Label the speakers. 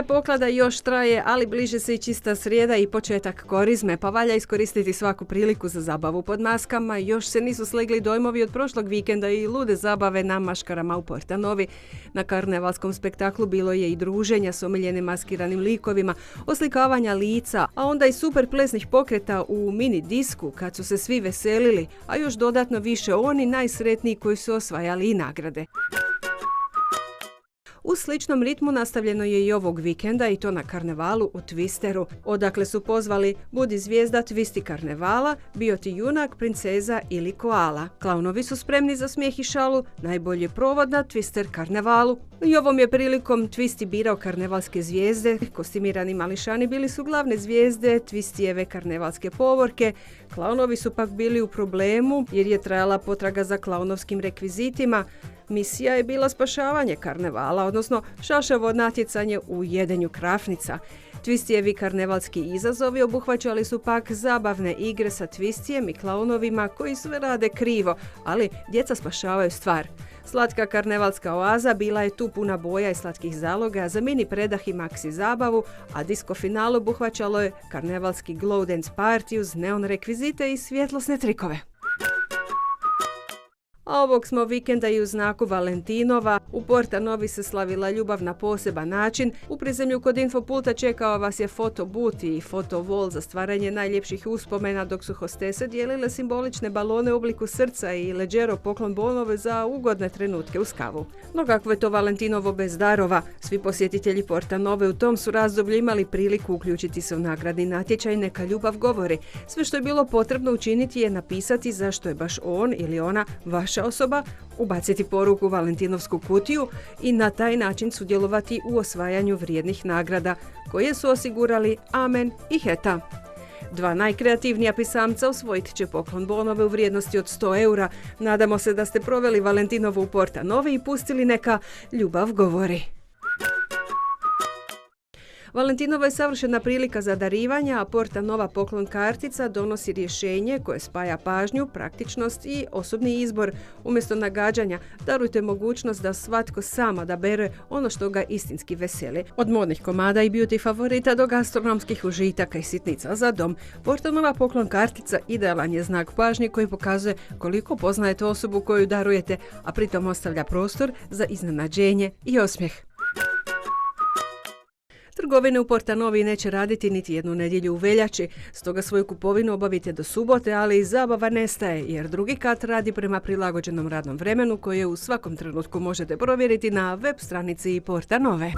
Speaker 1: Vrijeme poklada još traje, ali bliže se i čista srijeda i početak korizme, pa valja iskoristiti svaku priliku za zabavu pod maskama. Još se nisu slegli dojmovi od prošlog vikenda i lude zabave na maškarama u Portanovi. Na karnevalskom spektaklu bilo je i druženja s omiljenim maskiranim likovima, oslikavanja lica, a onda i super plesnih pokreta u mini disku kad su se svi veselili, a još dodatno više oni najsretniji koji su osvajali i nagrade. U sličnom ritmu nastavljeno je i ovog vikenda i to na karnevalu u Twisteru, odakle su pozvali Budi zvijezda Twisti karnevala, bio ti junak, princeza ili koala. Klaunovi su spremni za smijeh i šalu, najbolji provod na Twister karnevalu. I ovom je prilikom Twisti birao karnevalske zvijezde, kostimirani mališani bili su glavne zvijezde Twistijeve karnevalske povorke. Klaunovi su pak bili u problemu jer je trajala potraga za klaunovskim rekvizitima. Misija je bila spašavanje karnevala, odnosno šašavo natjecanje u jedenju krafnica. Twistijevi karnevalski izazovi obuhvaćali su pak zabavne igre sa Twistijem i klaunovima koji sve rade krivo, ali djeca spašavaju stvar. Slatka karnevalska oaza bila je tu puna boja i slatkih zaloga za mini predah i maxi zabavu, a disko finale obuhvaćalo je karnevalski glow dance party uz neon rekvizite i svjetlosne trikove. A ovog smo vikenda i u znaku Valentinova. U Portanovi se slavila ljubav na poseban način. U prizemlju kod Infopulta čekao vas je fotobut i fotovol za stvaranje najljepših uspomena, dok su hostese dijelile simbolične balone u obliku srca i leđero poklon bonove za ugodne trenutke uz kavu. No kakvo je to Valentinovo bez darova? Svi posjetitelji Portanove u tom su razdoblju imali priliku uključiti se u nagradni natječaj Neka ljubav govori. Sve što je bilo potrebno učiniti je napisati zašto je baš on ili ona vaša osoba, ubaciti poruku u valentinovsku kutiju i na taj način sudjelovati u osvajanju vrijednih nagrada koje su osigurali Amen i Heta. Dva najkreativnija pisamca osvojit će poklon bonove u vrijednosti od 100 eura. Nadamo se da ste proveli Valentinovu u Portanovi i pustili Neka ljubav govori. Valentinova je savršena prilika za darivanje, a Portanova poklon kartica donosi rješenje koje spaja pažnju, praktičnost i osobni izbor. Umjesto nagađanja, darujte mogućnost da svatko sam odabere ono što ga istinski veseli. Od modnih komada i beauty favorita do gastronomskih užitaka i sitnica za dom. Portanova poklon kartica idealan je znak pažnje koji pokazuje koliko poznajete osobu koju darujete, a pritom ostavlja prostor za iznenađenje i osmijeh. Trgovine u Portanovi neće raditi niti jednu nedjelju u veljači, stoga svoju kupovinu obavite do subote, ali i zabava nestaje jer drugi kat radi prema prilagođenom radnom vremenu koje u svakom trenutku možete provjeriti na web stranici Portanove.